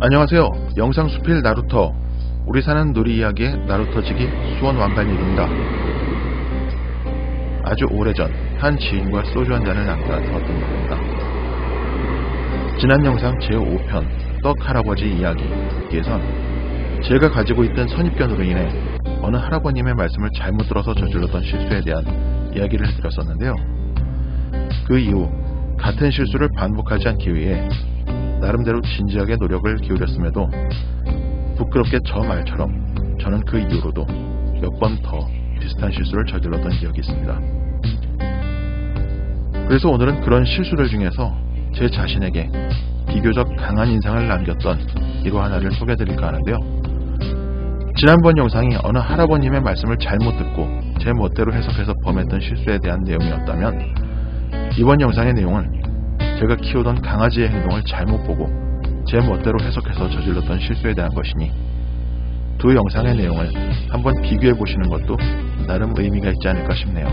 안녕하세요. 영상 수필 나루터, 우리 사는 누리 이야기의 나루터지기 수원 왕관일입니다. 아주 오래전 한 지인과 소주 한 잔을 나누다 들었던 겁니다. 지난 영상 제5편 떡 할아버지 이야기에선 제가 가지고 있던 선입견으로 인해 어느 할아버님의 말씀을 잘못 들어서 저질렀던 실수에 대한 이야기를 해드렸었는데요. 그 이후 같은 실수를 반복하지 않기 위해 나름대로 진지하게 노력을 기울였음에도 부끄럽게 저 말처럼 저는 그 이후로도 몇 번 더 비슷한 실수를 저질렀던 기억이 있습니다. 그래서 오늘은 그런 실수들 중에서 제 자신에게 비교적 강한 인상을 남겼던 일화 하나를 소개해드릴까 하는데요. 지난번 영상이 어느 할아버님의 말씀을 잘못 듣고 제 멋대로 해석해서 범했던 실수에 대한 내용이었다면, 이번 영상의 내용은 제가 키우던 강아지의 행동을 잘못 보고 제 멋대로 해석해서 저질렀던 실수에 대한 것이니 두 영상의 내용을 한번 비교해 보시는 것도 나름 의미가 있지 않을까 싶네요.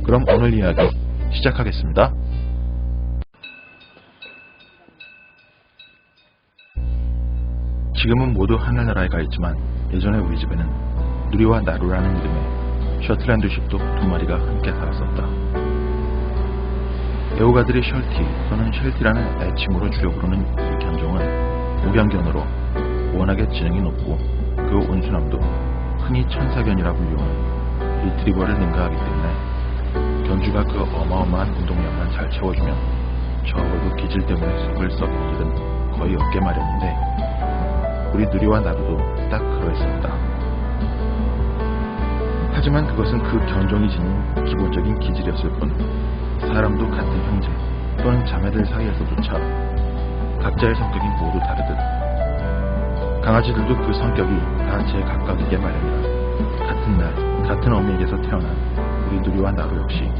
그럼 오늘 이야기 시작하겠습니다. 지금은 모두 하늘나라에 가 있지만 예전에 우리 집에는 누리와 나루라는 이름의 셔틀랜드 쉽독 2마리가 함께 살았었다. 애호가들이 셜티 또는 쉘티라는 애칭으로 줄여 부르는 이 견종은 목양견으로 워낙에 지능이 높고 그 온순함도 흔히 천사견이라 불리우는 리트리버를 능가하기 때문에 견주가 그 어마어마한 운동량만 잘 채워주면 적어도 기질 때문에 속을 썩이는 일은 거의 없게 마련인데, 우리 누리와 나루도 딱 그러했습니다. 하지만 그것은 그 견종이 지닌 기본적인 기질이었을 뿐, 사람도 같은 형제 또는 자매들 사이에서조차 각자의 성격이 모두 다르듯 강아지들도 그 성격이 다 제각각이게 마련이라 같은 날 같은 어미에게서 태어난 우리 누리와 나루 역시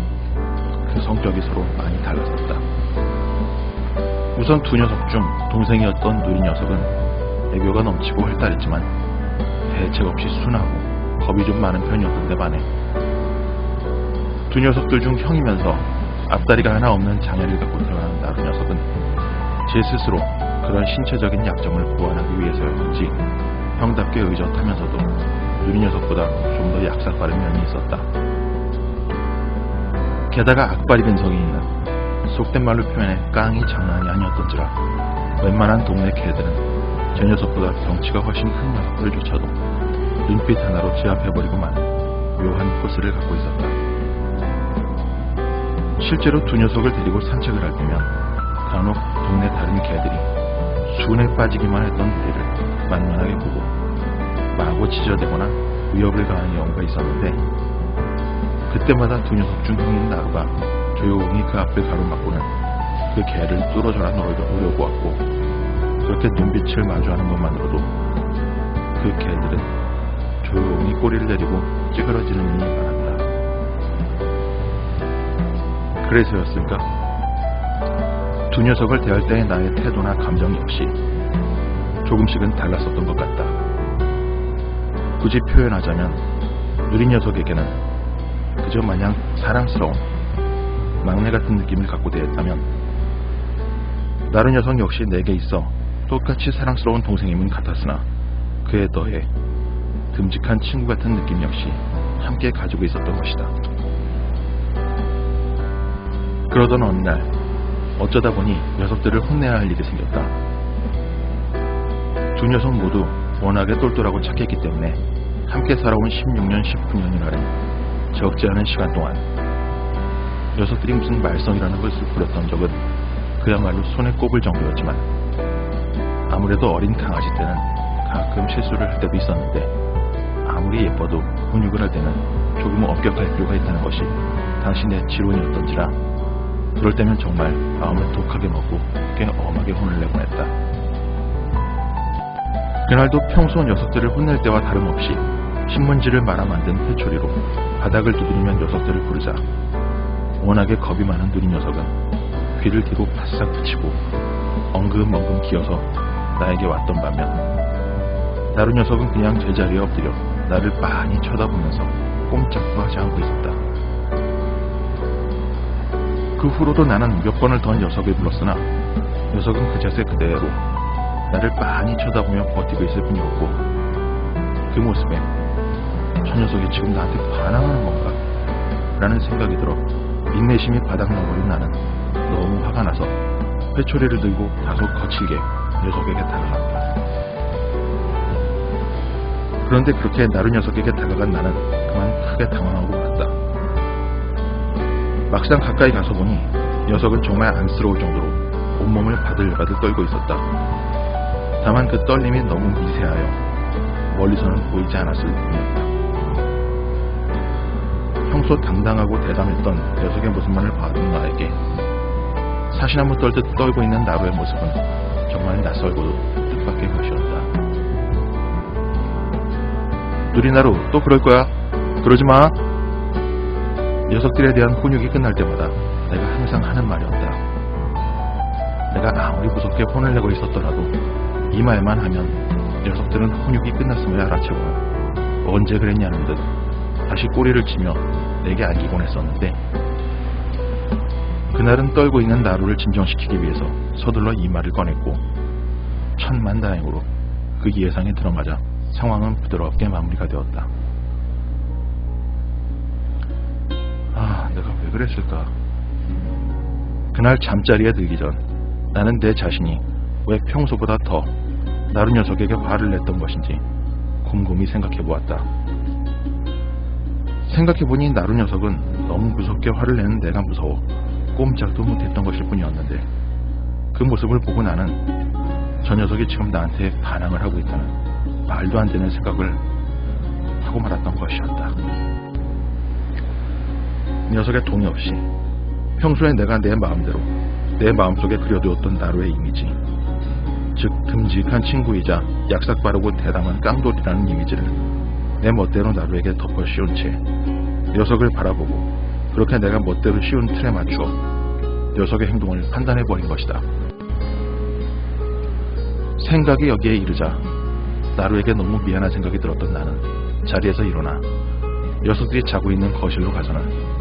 그 성격이 서로 많이 달랐었다. 우선 두 녀석 중 동생이었던 누리 녀석은 애교가 넘치고 활달했지만 대책 없이 순하고 겁이 좀 많은 편이었던데 반해 두 녀석들 중 형이면서 앞다리가 하나 없는 장애를 갖고 태어난 나루 녀석은 제 스스로 그런 신체적인 약점을 보완하기 위해서였는지 형답게 의젓하면서도 누리 녀석보다 좀 더 약삭빠른 면이 있었다. 게다가 악바리 근성이 있는, 속된 말로 표현해 깡이 장난이 아니었던지라 웬만한 동네 개들은 제 녀석보다 덩치가 훨씬 큰 녀석들조차도 눈빛 하나로 제압해버리고 마는 묘한 포스를 갖고 있었다. 실제로 두 녀석을 데리고 산책을 할 때면 간혹 동네 다른 개들이 순에 빠지기만 했던 우리를 만만하게 보고 마구 짖어대거나 위협을 가하는 경우가 있었는데, 그때마다 두 녀석 중 형인 나루가 조용히 그 앞을 가로막고는 그 개를 뚫어져라 노려보았고, 그렇게 눈빛을 마주하는 것만으로도 그 개들은 조용히 꼬리를 내리고 찌그러지는 일이 많았다. 그래서였을까? 두 녀석을 대할 때의 나의 태도나 감정 역시 조금씩은 달랐었던 것 같다. 굳이 표현하자면 누리 녀석에게는 그저 마냥 사랑스러운 막내 같은 느낌을 갖고 대했다면, 나루 녀석 역시 내게 있어 똑같이 사랑스러운 동생임은 같았으나 그에 더해 듬직한 친구 같은 느낌 역시 함께 가지고 있었던 것이다. 그러던 어느 날 어쩌다 보니 녀석들을 혼내야 할 일이 생겼다. 두 녀석 모두 워낙에 똘똘하고 착했기 때문에 함께 살아온 16년, 19년이라는 적지 않은 시간 동안 녀석들이 무슨 말썽이라는 것을 부렸던 적은 그야말로 손에 꼽을 정도였지만, 아무래도 어린 강아지 때는 가끔 실수를 할 때도 있었는데 아무리 예뻐도 훈육을 할 때는 조금 엄격할 필요가 있다는 것이 당신의 지론이었던지라 그럴 때면 정말 마음을 독하게 먹고 꽤 엄하게 혼을 내곤 했다. 그날도 평소 녀석들을 혼낼 때와 다름없이 신문지를 말아 만든 회초리로 바닥을 두드리며 녀석들을 부르자 워낙에 겁이 많은 누리 녀석은 귀를 뒤로 바싹 붙이고 엉금엉금 기어서 나에게 왔던 반면, 나루 녀석은 그냥 제자리에 엎드려 나를 빤히 쳐다보면서 꼼짝도 하지 않고 있었다. 그 후로도 나는 몇 번을 더 녀석을 불렀으나 녀석은 그 자세 그대로 나를 빤히 쳐다보며 버티고 있을 뿐이었고, 그 모습에 저 녀석이 지금 나한테 반항하는 건가? 라는 생각이 들어 인내심이 바닥나버린 나는 너무 화가 나서 회초리를 들고 다소 거칠게 녀석에게 다가갔다. 그런데 그렇게 나루 녀석에게 다가간 나는 그만 크게 당황하고 말았다. 막상 가까이 가서 보니 녀석은 정말 안쓰러울 정도로 온몸을 바들바들 떨고 있었다. 다만 그 떨림이 너무 미세하여 멀리서는 보이지 않았을 뿐이었다. 평소 당당하고 대담했던 녀석의 모습만을 봐둔 나에게 사시나무 떨듯 떨고 있는 나루의 모습은 정말 낯설고도 뜻밖의 것이었다. 누리나루, 또 그럴 거야? 그러지 마! 녀석들에 대한 훈육이 끝날 때마다 내가 항상 하는 말이었다. 내가 아무리 무섭게 혼을 내고 있었더라도 이 말만 하면 녀석들은 훈육이 끝났음을 알아채고 언제 그랬냐는 듯 다시 꼬리를 치며 내게 안기곤 했었는데, 그날은 떨고 있는 나루를 진정시키기 위해서 서둘러 이 말을 꺼냈고, 천만다행으로 그 예상에 들어맞아 상황은 부드럽게 마무리가 되었다. 내가 왜 그랬을까? 그날 잠자리에 들기 전 나는 내 자신이 왜 평소보다 더 나루 녀석에게 화를 냈던 것인지 곰곰이 생각해보았다. 생각해보니 나루 녀석은 너무 무섭게 화를 내는 내가 무서워 꼼짝도 못했던 것일 뿐이었는데, 그 모습을 보고 나는 저 녀석이 지금 나한테 반항을 하고 있다는 말도 안 되는 생각을 하고 말았던 것이었다. 녀석의 동의 없이 평소에 내가 내 마음대로 내 마음속에 그려두었던 나루의 이미지, 즉 듬직한 친구이자 약삭 빠르고 대담한 깡돌이라는 이미지를 내 멋대로 나루에게 덮어 씌운 채 녀석을 바라보고 그렇게 내가 멋대로 씌운 틀에 맞추어 녀석의 행동을 판단해버린 것이다. 생각이 여기에 이르자 나루에게 너무 미안한 생각이 들었던 나는 자리에서 일어나 녀석들이 자고 있는 거실로 가서는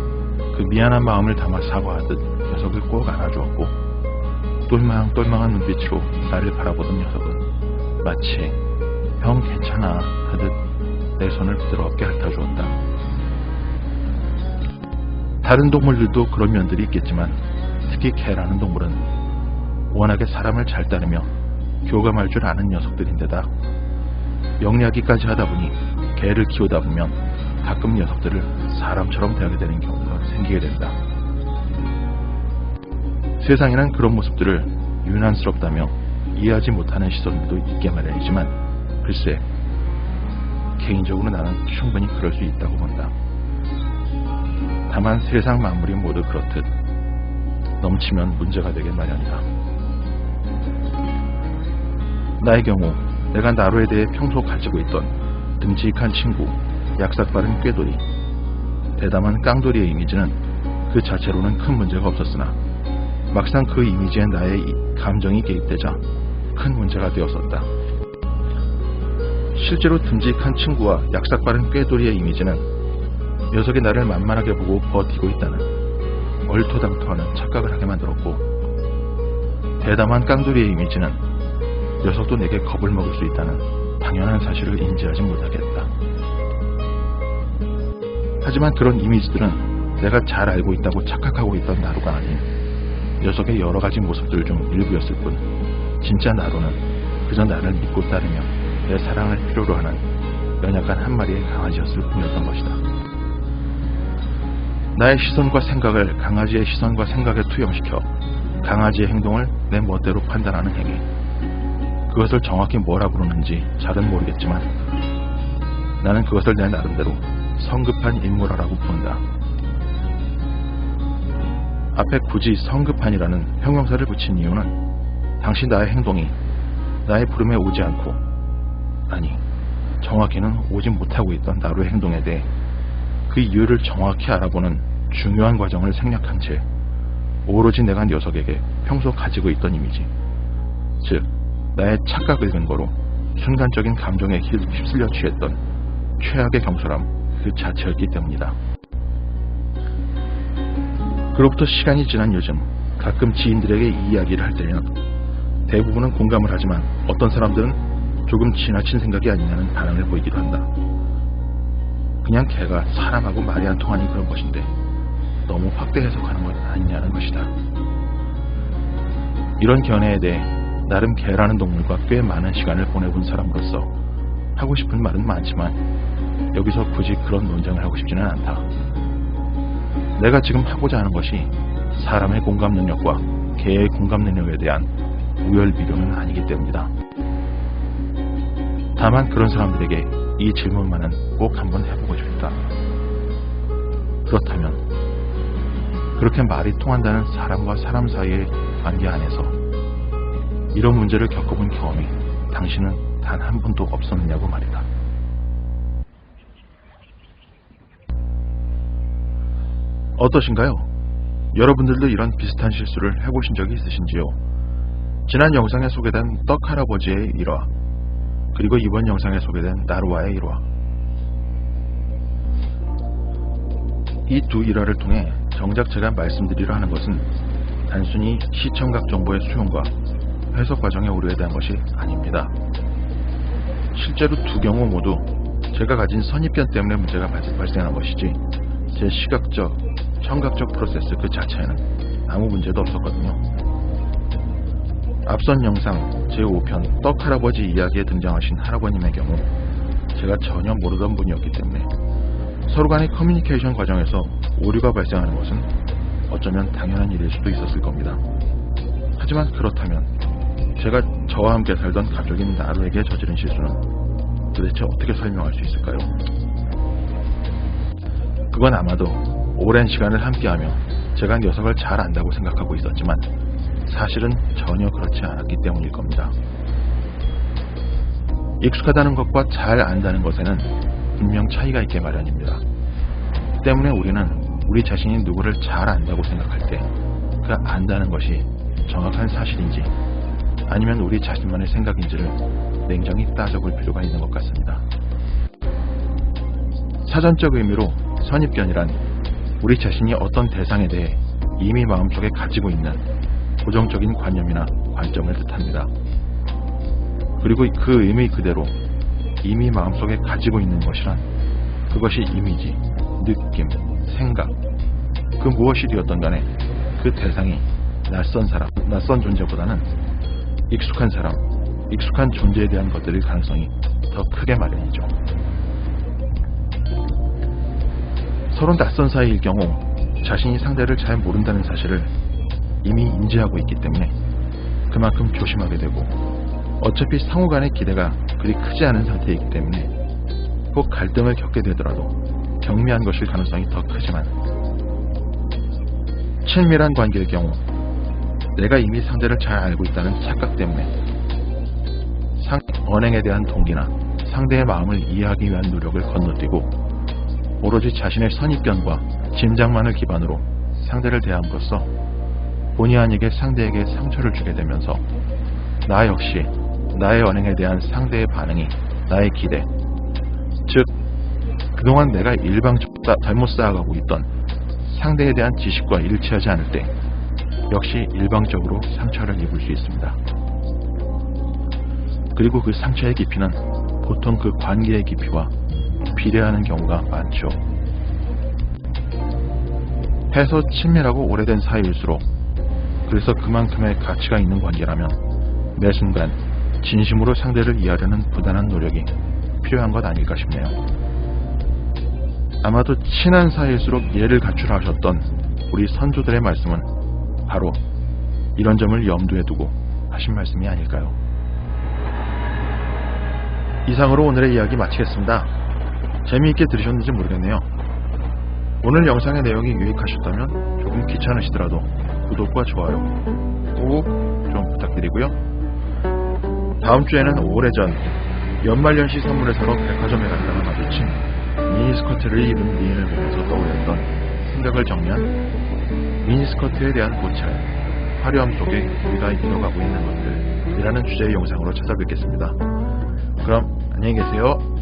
그 미안한 마음을 담아 사과하듯 녀석을 꼭 안아주었고, 똘망똘망한 눈빛으로 나를 바라보던 녀석은 마치 형 괜찮아 하듯 내 손을 부드럽게 핥아주었다. 다른 동물들도 그런 면들이 있겠지만 특히 개라는 동물은 워낙에 사람을 잘 따르며 교감할 줄 아는 녀석들인데다 영리하기까지 하다 보니 개를 키우다 보면 가끔 녀석들을 사람처럼 대하게 되는 경우가 생기게 된다. 세상에는 그런 모습들을 유난스럽다며 이해하지 못하는 시선들도 있게 마련이지만, 글쎄 개인적으로 나는 충분히 그럴 수 있다고 본다. 다만 세상 만물이 모두 그렇듯 넘치면 문제가 되게 마련이다. 나의 경우 내가 나루에 대해 평소 가지고 있던 듬직한 친구, 약삭빠른 꾀돌이, 대담한 깡돌이의 이미지는 그 자체로는 큰 문제가 없었으나 막상 그 이미지에 나의 감정이 개입되자 큰 문제가 되었었다. 실제로 듬직한 친구와 약삭빠른 꾀돌이의 이미지는 녀석이 나를 만만하게 보고 버티고 있다는 얼토당토하는 착각을 하게 만들었고, 대담한 깡돌이의 이미지는 녀석도 내게 겁을 먹을 수 있다는 당연한 사실을 인지하지 못하겠다. 하지만 그런 이미지들은 내가 잘 알고 있다고 착각하고 있던 나루가 아닌 녀석의 여러 가지 모습들 중 일부였을 뿐, 진짜 나루는 그저 나를 믿고 따르며 내 사랑을 필요로 하는 연약한 한 마리의 강아지였을 뿐이었던 것이다. 나의 시선과 생각을 강아지의 시선과 생각에 투영시켜 강아지의 행동을 내 멋대로 판단하는 행위, 그것을 정확히 뭐라 부르는지 잘은 모르겠지만 나는 그것을 내 나름대로 성급한 인물화라고 부른다. 앞에 굳이 성급한이라는 형용사를 붙인 이유는 당시 나의 행동이 나의 부름에 오지 않고, 아니 정확히는 오지 못하고 있던 나루의 행동에 대해 그 이유를 정확히 알아보는 중요한 과정을 생략한 채 오로지 내가 녀석에게 평소 가지고 있던 이미지, 즉 나의 착각을 근거로 순간적인 감정에 휩쓸려 취했던 최악의 경솔함 그 자체였기 때문이다. 그로부터 시간이 지난 요즘 가끔 지인들에게 이 이야기를 할 때면 대부분은 공감을 하지만 어떤 사람들은 조금 지나친 생각이 아니냐는 반응을 보이기도 한다. 그냥 걔가 사람하고 말이 안 통하니 그런 것인데 너무 확대 해석하는 건 아니냐는 것이다. 이런 견해에 대해 나름 개라는 동물과 꽤 많은 시간을 보내본 사람으로서 하고 싶은 말은 많지만 여기서 굳이 그런 논쟁을 하고 싶지는 않다. 내가 지금 하고자 하는 것이 사람의 공감 능력과 개의 공감 능력에 대한 우열 비교는 아니기 때문이다. 다만 그런 사람들에게 이 질문만은 꼭 한번 해보고 싶다. 그렇다면 그렇게 말이 통한다는 사람과 사람 사이의 관계 안에서 이런 문제를 겪어본 경험이 당신은 단 한 번도 없었느냐고 말이다. 어떠신가요? 여러분들도 이런 비슷한 실수를 해보신 적이 있으신지요? 지난 영상에 소개된 떡할아버지의 일화, 그리고 이번 영상에 소개된 나루와의 일화, 이 두 일화를 통해 정작 제가 말씀드리려 하는 것은 단순히 시청각 정보의 수용과 해석 과정의 오류에 대한 것이 아닙니다. 실제로 두 경우 모두 제가 가진 선입견 때문에 문제가 발생한 것이지 제 시각적, 청각적 프로세스 그 자체에는 아무 문제도 없었거든요. 앞선 영상 제5편 떡할아버지 이야기에 등장하신 할아버님의 경우 제가 전혀 모르던 분이었기 때문에 서로 간의 커뮤니케이션 과정에서 오류가 발생하는 것은 어쩌면 당연한 일일 수도 있었을 겁니다. 하지만 그렇다면 제가 저와 함께 살던 가족인 나루에게 저지른 실수는 도대체 어떻게 설명할 수 있을까요? 그건 아마도 오랜 시간을 함께하며 제가 녀석을 잘 안다고 생각하고 있었지만 사실은 전혀 그렇지 않았기 때문일 겁니다. 익숙하다는 것과 잘 안다는 것에는 분명 차이가 있게 마련입니다. 때문에 우리는 우리 자신이 누구를 잘 안다고 생각할 때 그 안다는 것이 정확한 사실인지 아니면 우리 자신만의 생각인지를 냉정히 따져볼 필요가 있는 것 같습니다. 사전적 의미로 선입견이란 우리 자신이 어떤 대상에 대해 이미 마음속에 가지고 있는 고정적인 관념이나 관점을 뜻합니다. 그리고 그 의미 그대로 이미 마음속에 가지고 있는 것이란 그것이 이미지, 느낌, 생각, 그 무엇이 되었던 간에 그 대상이 낯선 사람, 낯선 존재보다는 익숙한 사람, 익숙한 존재에 대한 것들일 가능성이 더 크게 마련이죠. 서로 낯선 사이일 경우 자신이 상대를 잘 모른다는 사실을 이미 인지하고 있기 때문에 그만큼 조심하게 되고 어차피 상호 간의 기대가 그리 크지 않은 상태이기 때문에 꼭 갈등을 겪게 되더라도 경미한 것일 가능성이 더 크지만 친밀한 관계의 경우 내가 이미 상대를 잘 알고 있다는 착각 때문에 언행에 대한 동기나 상대의 마음을 이해하기 위한 노력을 건너뛰고 오로지 자신의 선입견과 짐작만을 기반으로 상대를 대함으로써 본의 아니게 상대에게 상처를 주게 되면서 나 역시 나의 언행에 대한 상대의 반응이 나의 기대, 즉 그동안 내가 일방적으로 잘못 쌓아가고 있던 상대에 대한 지식과 일치하지 않을 때 역시 일방적으로 상처를 입을 수 있습니다. 그리고 그 상처의 깊이는 보통 그 관계의 깊이와 비례하는 경우가 많죠. 해서 친밀하고 오래된 사이일수록 그래서 그만큼의 가치가 있는 관계라면 매 순간 진심으로 상대를 이해하려는 부단한 노력이 필요한 것 아닐까 싶네요. 아마도 친한 사이일수록 예를 갖추라 하셨던 우리 선조들의 말씀은 바로 이런 점을 염두에 두고 하신 말씀이 아닐까요? 이상으로 오늘의 이야기 마치겠습니다. 재미있게 들으셨는지 모르겠네요. 오늘 영상의 내용이 유익하셨다면 조금 귀찮으시더라도 구독과 좋아요 꼭 좀 부탁드리고요. 다음 주에는 오래전 연말연시 선물을 사러 백화점에 갔다가 마주친 미니스커트를 입은 미인을 보면서 떠올렸던 생각을 정리한 미니스커트에 대한 고찰, 화려함 속에 우리가 이뤄가고 있는 것들이라는 주제의 영상으로 찾아뵙겠습니다. 그럼 안녕히 계세요.